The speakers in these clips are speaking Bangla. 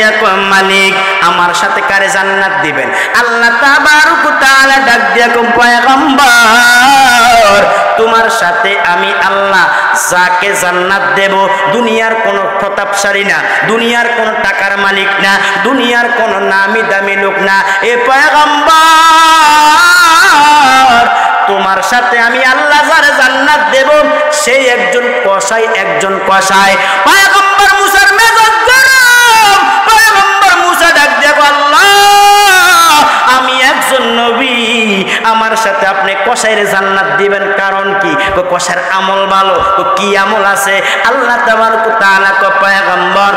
দিয়া কয় মালিক আমার সাথে কারে জান্নাত দিবেন? আল্লাহ তাবারক ওয়া তাআলা ডাক দিয়া কয় পয়গম্বর তোমার সাথে আমি আল্লাহ যাকে জান্নাত দেব দুনিয়ার কোন প্রতাপশালী না, দুনিয়ার কোন টাকার মালিক না, দুনিয়ার কোন নামি দামি লোক না। এ পয়গম্বর তোমার সাথে আমি আল্লাহ যারে জান্নাত দেব সেই একজন কসাই। পয়গম্বর মুসার মেজাজ গরম। পয়গম্বর মুসা ডাক দেব আল্লাহ আমি একজন নবী, আমার সাথে আপনি কসাইরে জান্নাত দিবেন কারণ কি? কসার আমল ভালো। কি আমল আছে? আল্লাহ তাবারক ওয়া তাআলা কয় পয়গম্বর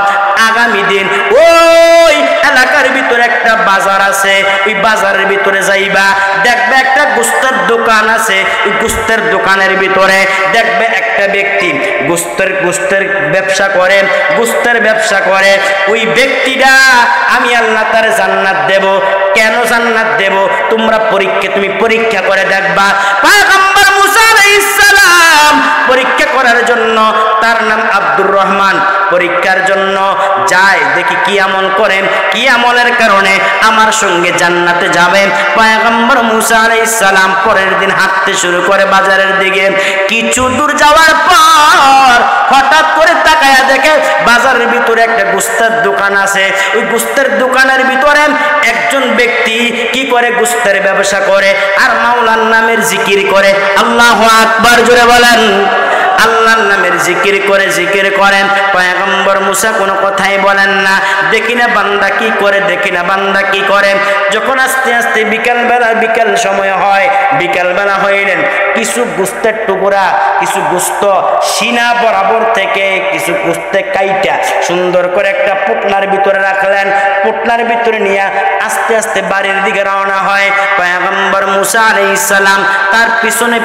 আগামী দিন ওই এলাকার ভিতরে একটা বাজার আছে, ওই বাজারের ভিতরে যাইবা, দেখবে একটা গোস্তের দোকান আছে, ওই গোস্তের দোকানের ভিতরে দেখবে একটা ব্যক্তি গোস্তের ব্যবসা করে। ওই ব্যক্তিটা আমি আল্লাহ তার জান্নাত দেব। কেন জান্নাত দেব? তুমি পরীক্ষা করে দেখবা। পয়গম্বর মুসা আলাইহিস সালাম পরীক্ষা করার জন্য, তার নাম আব্দুর রহমান, পরীক্ষার জন্য যায়, দেখি কি আমল করেন, কি আমলের কারণে আমার সঙ্গে জান্নাতে যাবেন। পয়গম্বর মুসা আলাইহিস সালাম পরের দিন হাঁটতে শুরু করে বাজারের দিকে। কিছু দূর যাওয়ার পর হঠাৎ করে তাকায়া দেখে বাজারের ভিতরে একটা গোস্তের দোকান আছে। ওই গোস্তের দোকানের ভিতরে একজন ব্যক্তি কি করে? গোস্তের ব্যবসা করে আর মাওলার নামের জিকির করে। আল্লাহু আকবার জোরে বলেন। আল্লাহর নামের জিকির করেন। পয়গম্বর মুসা কোনো কথাই বলেন না। দেখি না বান্দা কি করে। যখন আস্তে আস্তে বিকাল সময় হয়, বিকালবেলা হইলেন, কিছু গোস্তের টুকরা, কিছু গোস্ত সিনা বরাবর থেকে কিছু গোস্তে কাইটা সুন্দর করে একটা পোটলার ভিতরে রাখলেন। পোটলার ভিতরে নিয়ে আস্তে আস্তে বাড়ির দিকে রওনা হয়। পয়গম্বর মুসা আলাইহিস সালাম তার পিছনে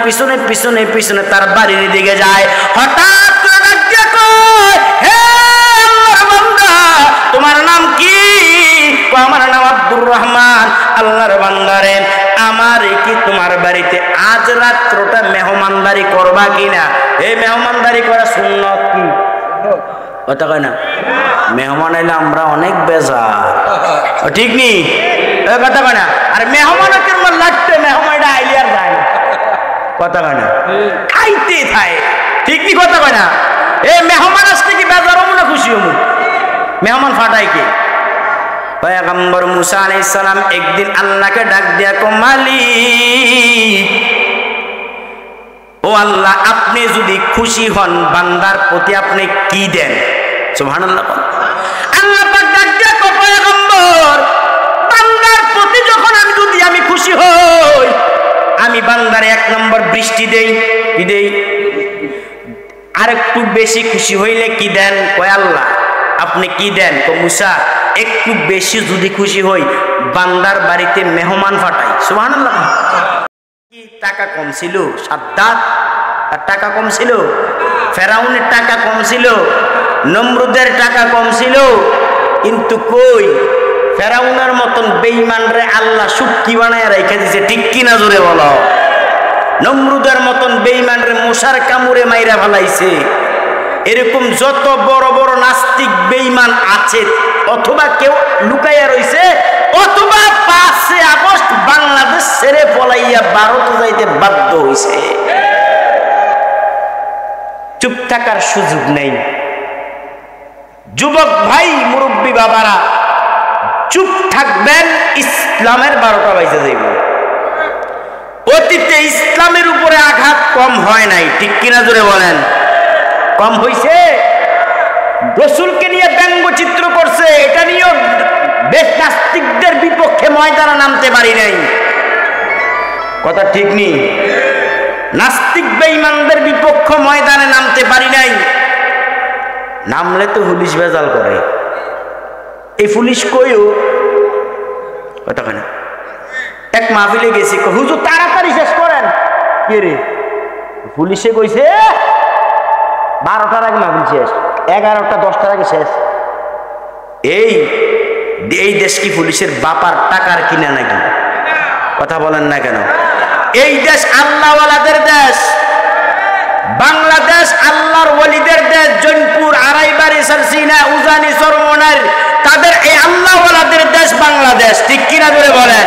তার বাড়ির দিকে যায়। হঠাৎ করে ডাক দিয়া কয়, হে আল্লাহর বান্দা তোমার নাম কি? আমার নাম আব্দুর রহমান। আল্লাহর বান্দারে আমার কি তোমার বাড়িতে আজ রাত্রটা মেহমানদারি করবা কিনা? এই মেহমানদারি করা সুন্নত কি? কথা কয় না? মেহমান এলে আমরা অনেক বেজার, ঠিক নি? কথা কয় না? আর মেহমানকে কেমন লাগতে, মেহমানটা আইলে আর যায়, কথা কয় না? খাইতে থাকে, ঠিক নি? কথা কয় না? এ মেহমান আসতে কি বেজার হবো না খুশি হবো? মেহমান ফাটাই কে? পয়গম্বর মুসা আলাইহিস সালাম একদিন আল্লাহকে ডাক দিয়া কো মালিক, ও আল্লাহ আপনি যদি খুশি হন বান্দার প্রতি আপনি কি দেন? সুবহানাল্লাহ। আল্লাহ পাক ডাক দিয়া কো পয়গম্বর বান্দার প্রতি যখন আমি খুশি হই, আমি বান্দারে এক নম্বর বৃষ্টি দেই। কি দেই? আর একটু বেশি খুশি হইলে কি দেন? কয় আল্লাহ আপনি কি দেন? কো মুসা একটু বেশি যদি খুশি হই বান্দার বাড়িতে মেহমান ফাটাই। সুবহানাল্লাহ। কি টাকা কম ছিল? সাদ্দাত আর টাকা কম ছিল, ফেরাউনের টাকা কম ছিল, নমরুদের টাকা কম ছিল, কিন্তু কই ফেরাউনের মতন বেঈমান রে আল্লাহ সুটকি বানায় রেখে দিয়েছে, ঠিক কিনা জোরে বলো? নমরুদের মতন বেঈমান রে মশার কামড়ে মাইরা ফেলাইছে। এরকম যত বড় বড় নাস্তিক বেঈমান আছে, অথবা কেউ লুকাইয়া রইছে, অথবা 5 আগস্ট বাংলাদেশ ছেড়ে পলাইয়া ভারতে যাইতে বাধ্য হইছে। চুপ থাকার সুযোগ নেই। যুবক ভাই, মুরব্বী বাবারা, চুপ থাকবেন, ইসলামের 12টা বাজে যাইব। অতীতে ইসলামের উপরে আঘাত কম হয় নাই, ঠিক কিনা জোরে বলেন? কম হইছে। রসুলকে নিয়ে ব্যঙ্গচিত্র করছে, এটা নিয়েও বেশ নাস্তিকদের বিপক্ষে ময়দানে নামতে পারি নাই, কথা ঠিক নি? নাস্তিক বেঈমানদের বিপক্ষে ময়দানে নামতে পারি নাই। নামলে তো পুলিশ বেজাল করে। এই পুলিশ কইও কথা কেন? এক মাহফিলে গেছি, হুজুর তাড়াতাড়ি শেষ করেন। কে রে? পুলিশে কইছে 12টার আগে মাহফিল শেষ, 11টা 10টার আগে শেষ। এই দেশ কি পুলিশের বাপার টাকার কিনা নাকি? কথা বলেন না কেন? এই দেশ আল্লাহওয়ালাদের দেশ। বাংলাদেশ আল্লাহর ওয়ালিদের দেশ। জৈনপুর, আড়াইবাড়ি, সারসিনা, উজানি, চরমনার, তাদের এই কিনা করে বলেন?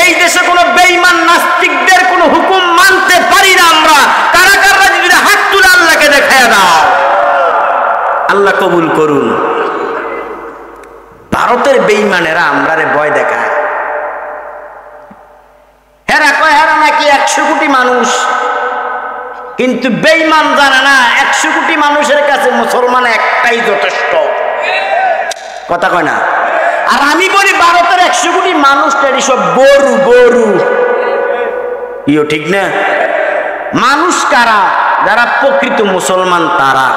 এই দেশে কোনো বেঈমান নাস্তিকদের কোনো হুকুম মানতে পারি না আমরা। কারা কারা যদি হাত তুলে আল্লাহকে দেখায় দাও, আল্লাহ কবুল করুন। ভারতের বেঈমানেরা আমরারে ভয় দেখায়। হেরা কয় হেরা নাকি 100 কোটি মানুষ, কিন্তু বেঈমান জানে না 100 কোটি মানুষের কাছে মুসলমান একটাই যথেষ্ট। কথা কয় না? আর আমি বলি ভারতের 100 কোটি মানুষ সব গরু গরু। ইও ঠিক না? মানুষ কারা? যারা প্রকৃত মুসলমান তারা।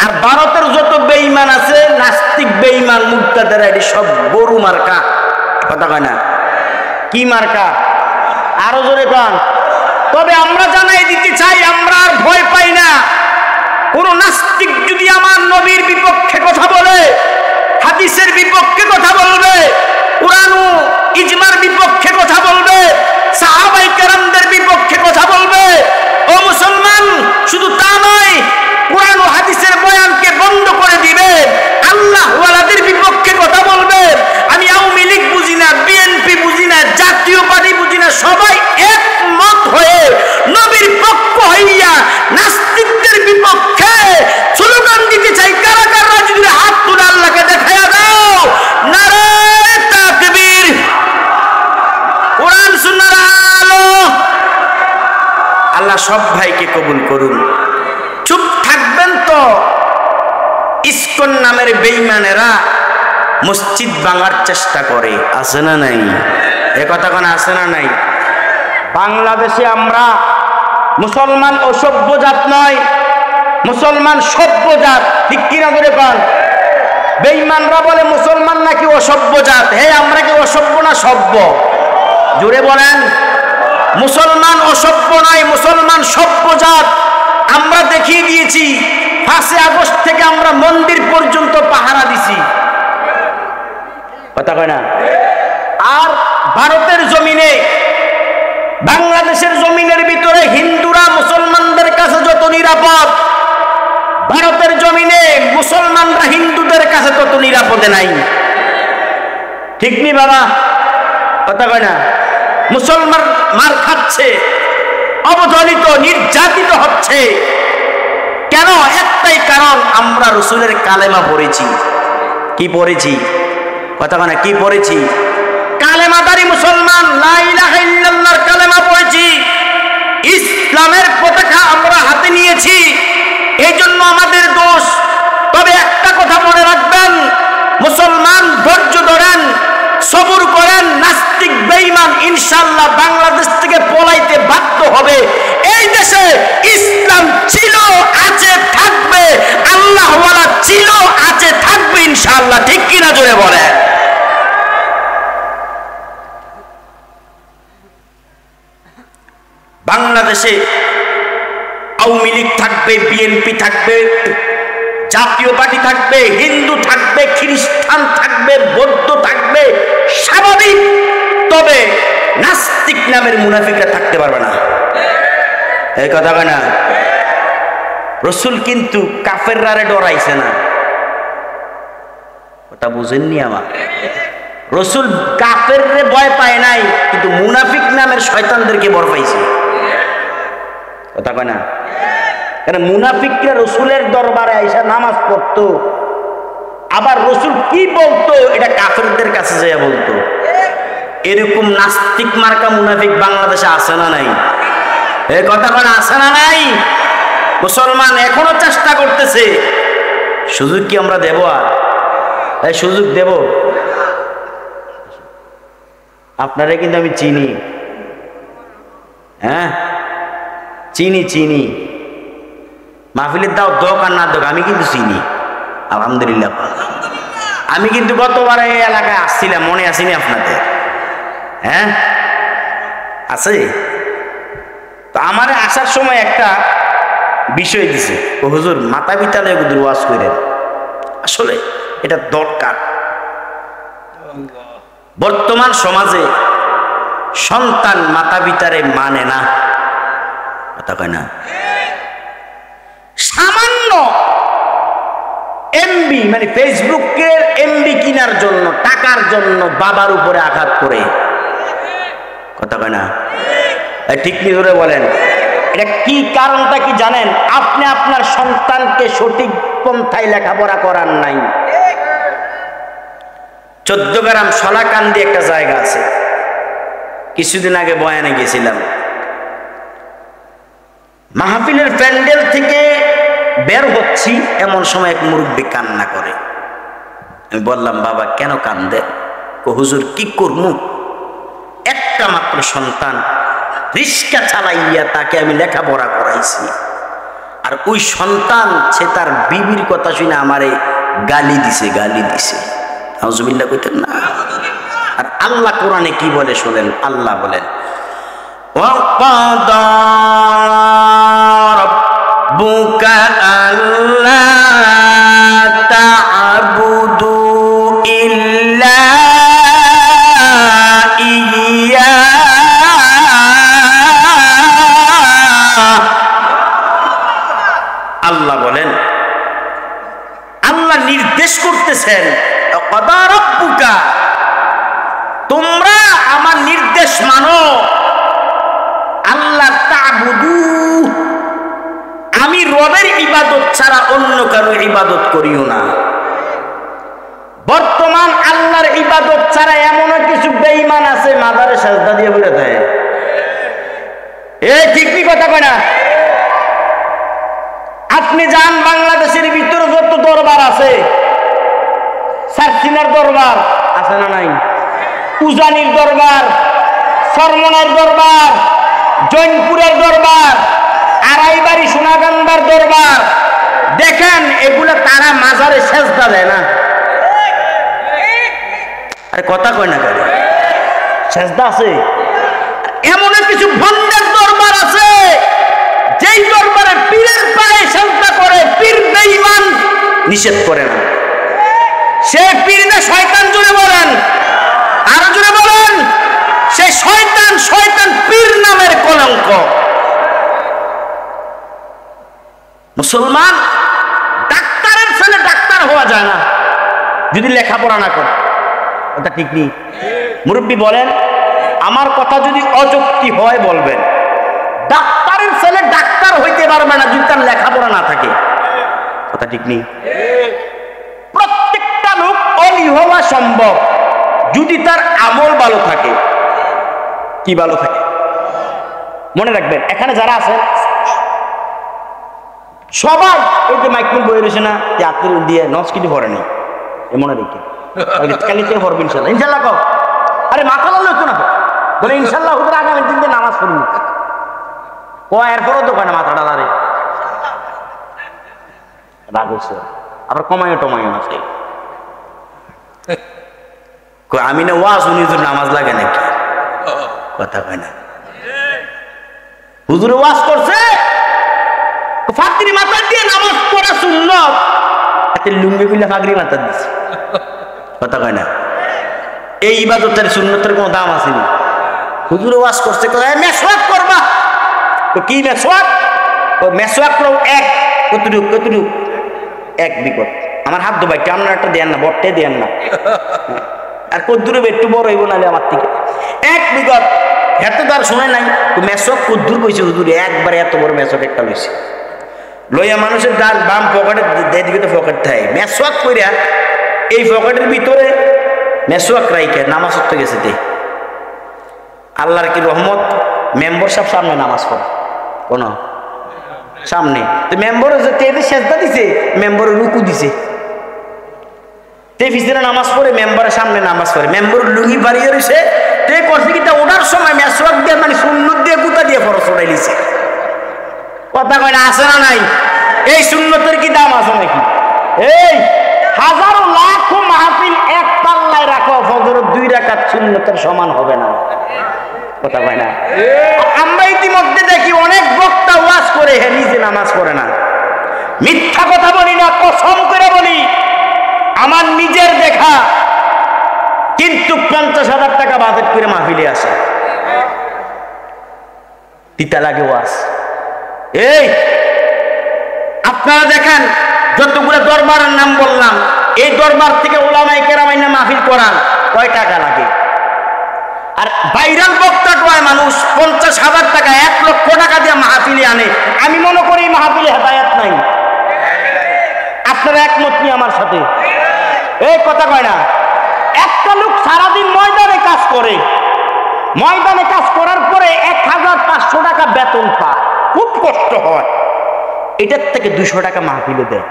আর ভারতের যত বেঈমান আছে, নাস্তিক বেঈমান মুক্তাদার, এটি সব গরু মার্কা। কথা কয় না? কি মার্কা? আরো জোরে কন। তবে আমরা জানাই দিতে চাই, আমরা আর ভয় পাই না। কোন নাস্তিক যদি আমার নবীর বিপক্ষে কথা বলে, হাদিসের বিপক্ষে কথা বলবে, কুরআন ও ইজমার বিপক্ষে কথা বলবে, সাহাবায়ে কেরামদের বিপক্ষে কথা বলবে, ও মুসলমান শুধু তা নয়, কুরআন ও হাদিসের বয়ানকে বন্ধ করে দিবে, আল্লাহ ওয়ালাদের বিপক্ষে কথা বলবে। আমি আওয়ামী লীগ বুঝি না, বিএনপি বুঝি না, জাতীয় পার্টি বুঝি না, সবাই একমত হয়ে নবীর পক্ষ হইয়া নাস্তিকদের বিপক্ষে স্লোগান দিতে চাই। কারা কারা যদি হাত তুলে আল্লাহকে দেখায়া দাও, নারে তাকবীর, কোরআন সুন্নাহর আলো। আল্লাহ সব ভাইকে কবুল করুন। চুপ থাকবেন তো? ইসকন নামের বেঈমানেরা মসজিদ ভাঙার চেষ্টা করে, আছে না নাই? এ কথা কোন আছে না নাই? বাংলাদেশে আমরা মুসলমান অসভ্য জাত নয়, মুসলমান সভ্য জাত। ঠিক কিনা করে পান? বেঈমানরা বলে মুসলমান নাকি অসভ্য জাত। হে, আমরা কি অসভ্য না সভ্য? জোরে বলেন। মুসলমান অসভ্য নয়, মুসলমান সভ্য জাত। আমরা দেখিয়ে দিয়েছি, 5 আগস্ট থেকে আমরা মন্দির পর্যন্ত পাহারা দিছি। কথা কয় না? আর ভারতের জমিনে, বাংলাদেশের জমিনের ভিতরে হিন্দুরা মুসলমানদের কাছে যত নিরাপদ, ভারতের জমিনে মুসলমানরা হিন্দুদের কাছে তত নিরাপদে নাই। ঠিক নি বাবা? কথা কয় না? মুসলমান মার খাচ্ছে, অবহেলিত, নির্যাতিত হচ্ছে। কেন? একটাই কারণ, আমরা রাসূলের কালেমা পড়েছি। কি পড়েছি? কথা কয় না? কি পড়েছি? কালেমাদারি মুসলমান, লা ইলাহা ইল্লাল্লাহর কালেমা পড়েছি। ইসলামের পতাকা আমরা হাতে নিয়েছি, এই জন্য আমাদের দোষ। তবে একটা কথা মনে রাখবেন, মুসলমান ধৈর্য ধরেন, সবুর করেন, নাস্তিক বেঈমান ইনশাআল্লাহ বাংলাদেশ থেকে পলাইতে বাধ্য হবে। এই দেশে ইসলাম ছিল, আছে, থাকবে। আল্লাহ ওয়ালা ছিল, আছে, থাকবে ইনশাআল্লাহ। ঠিক কিনা জোরে বলে? বাংলাদেশে আওয়ামী লীগ থাকবে, বিএনপি থাকবে, জাতীয় পার্টি থাকবে, হিন্দু থাকবে, খ্রিস্টান থাকবে, বৌদ্ধ থাকবে, স্বাভাবিক। তবে নাস্তিক নামের মুনাফিকরা থাকতে পারবে না। এই কথা কয় না? রাসূল কিন্তু কাফেররারে ডরাইছে না। কথা বুঝেননি আমার? রাসূল কাফেররে ভয় পায় নাই, কিন্তু মুনাফিক নামের শয়তানদেরকে ভয় পাইছে। কথা কয় না? কারণ মুনাফিকরা রাসূলের দরবারে আইসা নামাজ পড়তো, আবার রাসূল কি বলতো এটা কাফেরদের কাছে যেয়ে বলতো। এরকম নাস্তিক মার্কা মুনাফিক বাংলাদেশে আছে না নাই? এই কথা কয় না? আছে না নাই? মুসলমান এখনো চেষ্টা করতেছে। সুযোগ কি আমরা দেব? আর এই সুযোগ দেব? আপনারা কিন্তু আমি চিনি, হ্যাঁ চিনি চিনি। মাহফিলের দাও দোক আর না দোক আমি কিন্তু চিনি, আলহামদুলিল্লাহ। আমি কিন্তু গতবার এই এলাকায় আসছিলাম, মনে আসেনি আপনাদের? হ্যাঁ আছে। তো আমার আসার সময় একটা বিষয় দিছে, ও হুজুর মাতা পিতালে ওয়াজ করেন। আসলে এটা দরকার। বর্তমান সমাজে সন্তান মাতা পিতারে মানে না। কথা কয় না? সামান্য এমবি এমবি মানে ফেসবুকের এমবি কেনার জন্য টাকার জন্য বাবার উপরে আঘাত করে, কথা কয় না? ঠিক নি ধরে বলেন, এটা কি কারণটা কি জানেন? আপনি আপনার সন্তানকে সঠিক পন্থায় লেখাপড়া করার নাই। 14 গ্রাম শলাকান্দি একটা জায়গা আছে, কিছুদিন আগে বয়ানে গেছিলাম। মাহফিলের প্যান্ডেল থেকে বের হচ্ছি, এমন সময় এক মুরব্বী কান্না করে। আমি বললাম, বাবা কেন কান্দে? হুজুর কি করবো, একটা মাত্র সন্তান, রিস্কা চালাইয়া তাকে আমি লেখাপড়া করাইছি, আর ওই সন্তান সে তার বিবির কথা শুনে আমারে গালি দিছে। নাউজুবিল্লাহ কইতেন না? আর আল্লাহ কোরআনে কি বলে শোনেন, আল্লাহ বলেন, ওয়াকাদা রাব্বুকা আল্লা তা'বুদু ইল্লা ইয়্যা। আল্লাহ বলেন, আল্লাহ নির্দেশ করতেছেন, ওয়াকাদা রাব্বুকা, তোমরা আমার নির্দেশ মানো, আল্লাহ তা'বুদু, আমি রবের ইবাদত ছাড়া অন্য কারো ইবাদত করিও না। বর্তমান আল্লাহর ইবাদত ছাড়া এমন কিছু বেঈমান আছে মাজারে সাজদা দিয়ে বলে দেয়। এই ঠিক কি কথা কয় না? আপনি যান বাংলাদেশের ভিতরে যত দরবার আছে, সারসিনার দরবার আছে না নাই, উজানির দরবার, সরমনের দরবার, জৈনপুরের দরবার, আড়াইবাড়ি সোনাগান্ধার দরবার, দেখেন এগুলো তারা মাজারে সেজদা দেয় না। আরে কথা কয় না কেন? সেজদা আছে। এমন কিছু ভণ্ডের দরবার আছে যেই দরবারে পীরের পায়ে সেজদা করে, পীর বেঈমান নিষেধ করে না। সে পীর না শয়তান? জুড়ে বলেন, আরো জুড়ে বলেন, সে শয়তান। শয়তান পীর নামের কলঙ্ক। মুসলমান ডাক্তারের ছেলে ডাক্তার হওয়া যায় না যদি লেখাপড়া না করে, কথা ঠিক নেই? মুরব্বী বলেন, আমার কথা যদি অযুক্তি হয় বলবেন। ডাক্তারের ছেলে ডাক্তার হইতে পারবে না যদি তার লেখাপড়া না থাকে, কথা ঠিক নেই? প্রত্যেকটা লোক অলি হওয়া সম্ভব যদি তার আমল ভালো থাকে। কি ভালো থাকে? মনে রাখবেন, এখানে যারা আছে সবাই এই যে মাইক্রোফোন বয়ে রয়েছে না, যে আপনি দিয়ে নস কিছু ভরে নেই, মনে রেখে কালিতে ভরবে ইনশাল্লাহ। ইনশাল্লাহ কও, আরে মাথা লাল হতো না বলে ইনশাল্লাহ হুজুর আগামী দিন দিয়ে নামাজ পড়বো। ও এরপরও তো কয় না মাথাটা লারে, রাগ হচ্ছে, আবার কমাইও টমাইও না। সেই আমি না ওয়াজ উনি নামাজ লাগে নাকি, কথা কয় না। হুজুর ওয়াজ করছে, ফাকরি মাথা দিয়ে নামাজ পড়া সুন্নাত, এতে লুঙ্গি গুলা ফাকরি মাথা দিচ্ছে, কথা কয় না। এই ইবাদতের সুন্নতের কোনো দাম আছে না। হুজুর ওয়াজ করছে, মেসওয়াক করবা, কি মেসওয়াক? মেসওয়াক এক কতটুকু এক বিপদ। আমার হাত ধোবাই আপনার একটা দেন না, বটে দেন না, আর কদ্দুরে একটু বড় হইব নাহলে আমার থেকে এক বিগত। এত তার শোনে নাই মেসক কদ্দুর কইছে হুজুরে, একবারে এত বড় মেসক একটা লইছে, লইয়া মানুষের ডাল বাম পকেটে দিকে তো পকেট থাকে, মেসওয়াক কইরা এই পকেটের ভিতরে মেসওয়াক রাইখে নামাজ পড়তে গেছে। তে আল্লাহর কি রহমত, মেম্বার সাহেব সামনে নামাজ পড়ে, কোন সামনে তো মেম্বার সেজদা দিছে, মেম্বার রুকু দিছে, তে ফিসিরা নামাজ পড়ে মেম্বারের সামনে নামাজ পড়ে, মেম্বার লুঙ্গি বাড়িয়ে রয়েছে। তে করছে কি, ওঠার সময় মেসওয়াক দিয়ে মানে সুন্নত দিয়ে গুতা দিয়ে ফরজ উঠাই লিছে, কথা কয় না? আছে না নাই? এই সুন্নতের কি দাম আছে নাকি? এই হাজারো লাখো মাহফিল এক পাল্লায় রাখো, ফজরের 2 রাকাত সুন্নতের সমান হবে না, কথা কয় না? আমরা ইতিমধ্যে দেখি অনেক বক্তা ওয়াজ করে হে নিজে নামাজ পড়ে না। মিথ্যা কথা বলি না, কসম করে বলি, আমার নিজের দেখা, কিন্তু 50,000 টাকা বাজেট করে মাহফিলে আসে, তিতা লাগে ওয়াজ। এই আপনারা দেখেন যতগুলো দরবারের নাম বললাম, এই দরবার থেকে উলামায়ে কেরাম আইনা মাহফিল করান, কয় টাকা লাগে? আর ভাইরাল বক্তা কয় মানুষ 50,000 টাকা 1 লক্ষ টাকা দিয়ে মাহফিলে আনে। আমি মনে করি মাহফিলে হেদায়েত নাই। আপনারা একমত নি আমার সাথে? এই কথা কয় না। একটা লোক সারাদিন ময়দানে কাজ করে, ময়দানে কাজ করার পরে 1500 টাকা বেতন পায়, খুব কষ্ট হয়। এটার থেকে 200 টাকা মাহফিলে দেয়।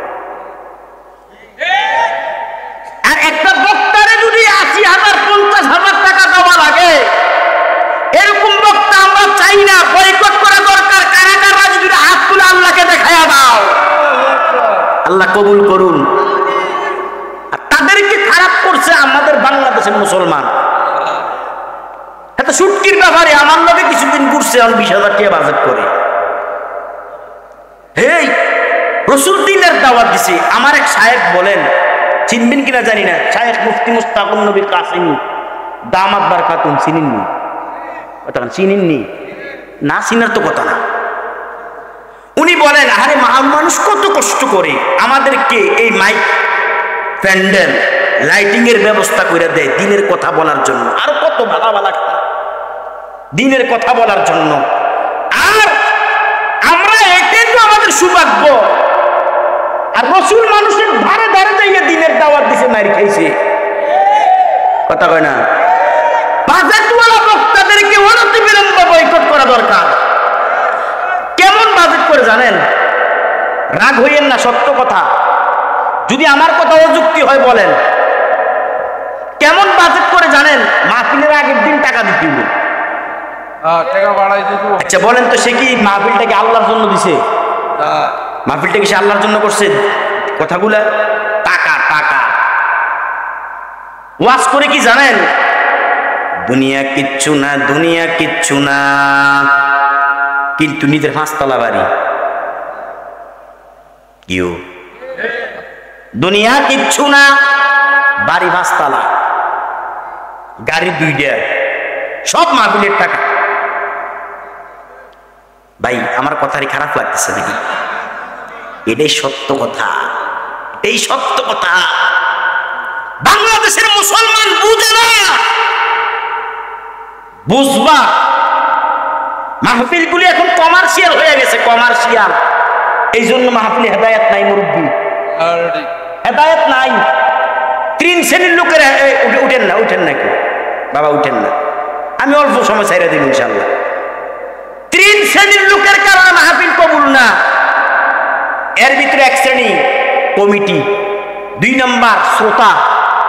আর একটা বক্তারে যদি 80,000 50,000 টাকা দেওয়া লাগে, এরকম বক্তা আমরা চাই না। বয়কট করা দরকার। কারাগাররা যদি হাত তুলে আল্লাহকে দেখায়া দাও, আল্লাহ কবুল করুন। আর তাদেরকে খারাপ করছে আমাদের বাংলাদেশের মুসলমান। এত সুটকির ব্যাপারে আমার লোকে কিছুদিন ঘুরছে, 20,000 টাকা বাজেট করে। হেই, রসুল দিনের দাওয়াত দিছে। আমার এক শায়েখ বলেন, চিনবেন কিনা জানি না, শায়েখ মুফতি মুস্তাকুন নবী কাসিমি দামাত বারকাতুন, চিনেননি? কথা চিনেননি? না চিনার তো কথা না। উনি বলেন, আরে মানুষ কত কষ্ট করে আমাদেরকে এই মাইক, প্যান্ডেল, লাইটিং এর ব্যবস্থা করে দেয় দিনের কথা বলার জন্য। আর কত ভালো ভালো দিনের কথা বলার জন্য। আর আমরা এটাই তো আমাদের সৌভাগ্য। আর রসুল মানুষের ধারে ধারে যাইয়া দিনের দাওয়াত দিছে, মাইর খাইছে। কথা কয় না? বাজেটওয়ালা বক্তাদেরকে অনতি বিলম্বে বয়কট করা দরকার। কেমন বাজেট করে জানেন? রাগ হইয়েন না, সত্য কথা। যদি আমার কথা অযুক্তি হয় বলেন। কেমন বাজেট করে জানেন? মাহফিলের আগের দিন টাকা দিতে হবে। আচ্ছা বলেন তো, সে কি মাহফিলটাকে আল্লাহর জন্য দিছে? মাহফিলটা কি সে আল্লাহর জন্য করছে? কথাগুলা টাকা টাকা। ওয়াজ করে কি জানেন? দুনিয়া কিচ্ছু না, দুনিয়া কিচ্ছু না, কিন্তু নিজের 5 তলা বাড়ি। কিউ দুনিয়া কিচ্ছু না, বাড়ি 5 তলা, গাড়ি 2টা, সব মাহফিলের টাকা। ভাই আমার কথারই খারাপ লাগতেছে নাকি? এটাই সত্য কথা, এই সত্য কথা। বাংলাদেশের মুসলমান বুঝে না। বুঝবা, মাহফিলগুলি এখন কমার্শিয়াল হয়ে গেছে, কমার্শিয়াল। এই জন্য মাহফিলে হেদায়েত নাই। মুরব্বী, হেদায়েত নাই। 3 শ্রেণীর লোকের উঠেন না, উঠেন না কেউ বাবা, উঠেন না। আমি অল্প সময় ছাইরা দিব ইনশাআল্লাহ। 3 শ্রেণীর লোকের কারণে মাহফিল কবুল না। এর ভিতরে 1 শ্রেণী কমিটি, 2 নাম্বার শ্রোতা,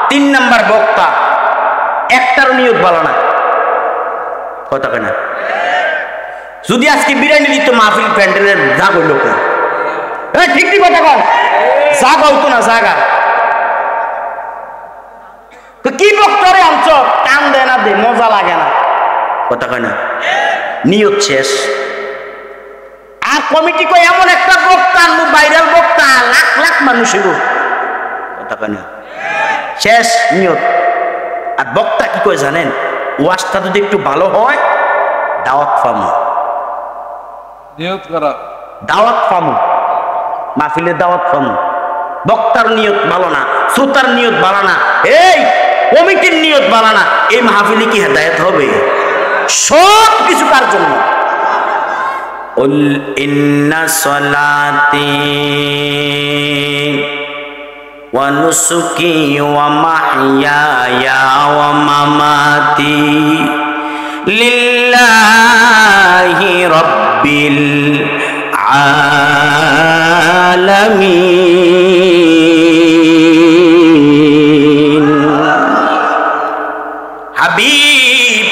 3 নাম্বার বক্তা। একটারও নিয়ত ভালো না। কথা কেনা? যদি আজকে বিরিয়ানি দিত মাহফিল প্যান্ডেলের জাগ হইল না। ঠিক ঠিক কথা কন, জাগ হইতো না। জাগা তো কি বক্তরে আনছ, কান দেয় না, দে মজা লাগে না। কথা কয় না? নিয়ত শেষ। আর কমিটি কয় এমন একটা বক্তা আনবো, ভাইরাল বক্তা, লাখ লাখ মানুষ হইব। কথা কয় না? শেষ নিয়ত। আর বক্তা কি কয় জানেন? ওয়াজটা যদি একটু ভালো হয়, দাওয়াত পামু। নিয়ত করা, দাওয়াত পামু, মাহফিলের দাওয়াত পামু। বক্তার নিয়ত ভালো না, শ্রোতার নিয়ত ভালো না, এই কমিটির নিয়ত ভালো না, এই মাহফিলে কি হেদায়েত হবে? সব কিছু কার জন্য? কুল ইন্না সলাতি ওয়া নুসুকি ওয়া মাহইয়ায়া ওয়া মামাতি লিল্লাহি রাব্বিল আলামিন। হাবিব,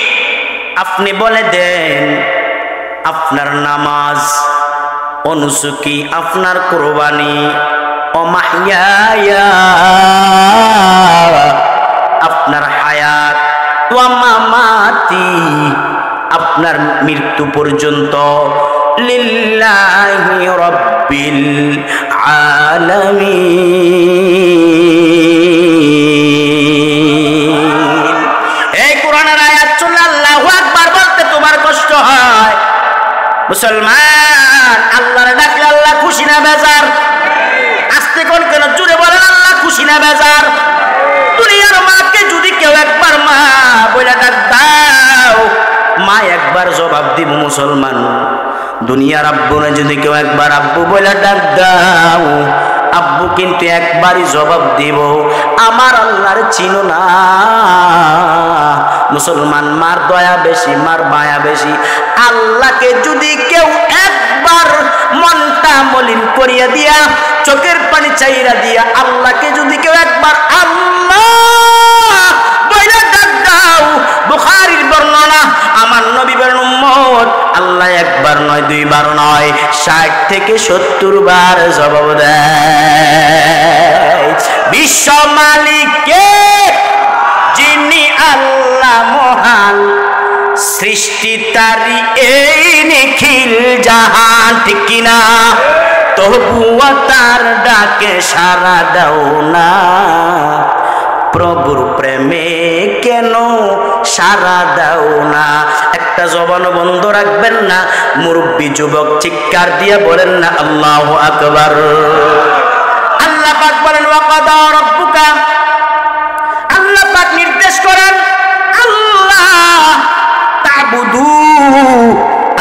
আপনি বলে দেন আপনার নামাজ, অনুসুকি আপনার কুরবানি, ও মাহইয়া আপনার হায়াত, ওয়া মামাতি আপনার মৃত্যু পর্যন্ত, লিল্লাহি রাব্বিল আলামিন। এই কোরআনের আয়াত শুনলে আল্লাহু আকবার বলতে তোমার কষ্ট হয়? মুসলমান, আল্লাহর ডাকলে আল্লাহ খুশি না বেজার? আস্তে কোন কেন, জুড়ে না বেজার? দুনিয়ার মাকে যদি কেউ একবার মা বলে ডাক দাও, মা একবার জবাব দিব মুসলমান। দুনিয়ার আব্বুরে যদি কেউ একবার আব্বু বলে ডাক দাও, আব্বু কিন্তু একবারই জবাব দিব, আমার আল্লাহর চিনো না। মুসলমান, মার দয়া বেশি, মার মায়া বেশি। আল্লাহকে যদি কেউ একবার মনটা মলিন করিয়া দিয়া, চোখের পানি চাইরা দিয়া, আল্লাহকে যদি কেউ একবার আল্লাহ বলে ডাক দাও, বুখারীর বর্ণনা, আমার নবী বলেন উম্মত আল্লাহ একবার নয়, দুইবার নয়, 60 থেকে 70 বার জবাব দেয়। বিশ্ব মালিককে যিনি আল্লাহ মহান, সৃষ্টি তারি এই নিখিল জাহান, ঠিক কিনা? তবুও তার ডাকে সাড়া দাও না, প্রভুর প্রেমে কেন সাড়া দাও না? একটা জবান বন্ধ রাখবেন না। মুরব্বী যুবক চিৎকার দিয়ে বলেন না আল্লাহু আকবার। আল্লাহ পাক বলেন ওয়াকাদা রাব্বুকা, আল্লাহ পাক নির্দেশ করেন আল্লাহ তা'বুদু,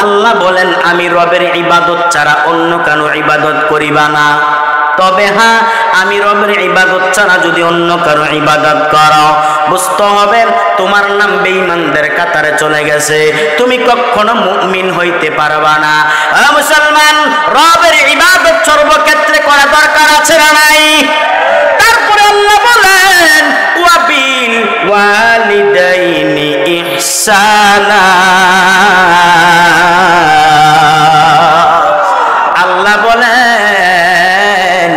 আল্লাহ বলেন আমি রবের ইবাদত ছাড়া অন্য কারো ইবাদত করিবা না। তবে হ্যাঁ, আমি রবের ইবাদত ছাড়া যদি অন্য কারো ইবাদত করো, বুঝতে হবে তোমার নাম বেঈমানদের কাতারে চলে গেছে, তুমি কখনো মুমিন হইতে পারবা না। মুসলমান, রবের ইবাদত সর্বক্ষেত্রে করা দরকার আছে না নাই? তারপরে আল্লাহ বলেন ওয়াবিল ওয়ালিদাইনি ইহসানা, আল্লাহ বলেন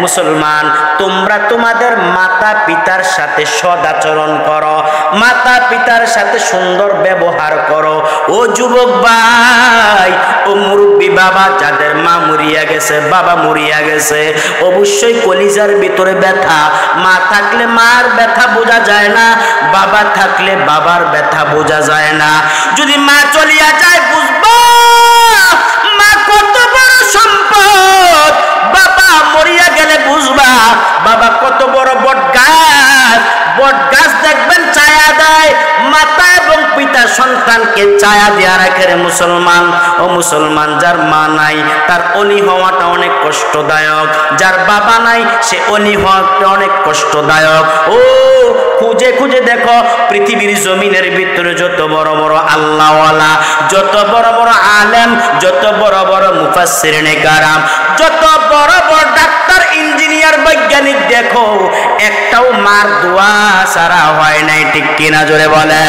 মুসলমান, তোমরা তোমাদের মাতা পিতার সাথে সদাচরণ করো, মাতা পিতার সাথে সুন্দর ব্যবহার করো। ও যুবক ভাই, ও মুরব্বী বাবা, যাদের মা মরিয়া গেছে, বাবা মরিয়া গেছে, অবশ্যই কলিজার ভিতরে ব্যথা। মা থাকলে মার ব্যথা বোঝা যায় না, বাবা থাকলে বাবার ব্যথা বোঝা যায় না। যদি মা চলিয়া যায় বুঝবো মা কত বড় সম্পদ, বাবা মরিয়া গেলে বুঝবা বাবা কত বড় বট গাছ। বট গাছ দেখবেন ছায়া দেয়, মাতা এবং পিতা সন্তানকে ছায়া দেয়া রাখে। মুসলমান, ও মুসলমান, যার মা নাই তার অলি হওয়াটা অনেক কষ্টদায়ক, যার বাবা নাই সে অলি হওয়াটা অনেক কষ্টদায়ক। ও খুঁজে খুঁজে দেখো পৃথিবীর জমিনের ভিতরে যত বড় বড় আল্লাহওয়ালা, যত বড় বড় আলেম, যত বড় বড় মুফাসসিরিনে কারাম, যত বড় বড় ডাক্তার, ইঞ্জিনিয়ার, বৈজ্ঞানিক, দেখো একটাও মার দোয়া ছাড়া হয় নাই, ঠিক কিনা জোরে বলে?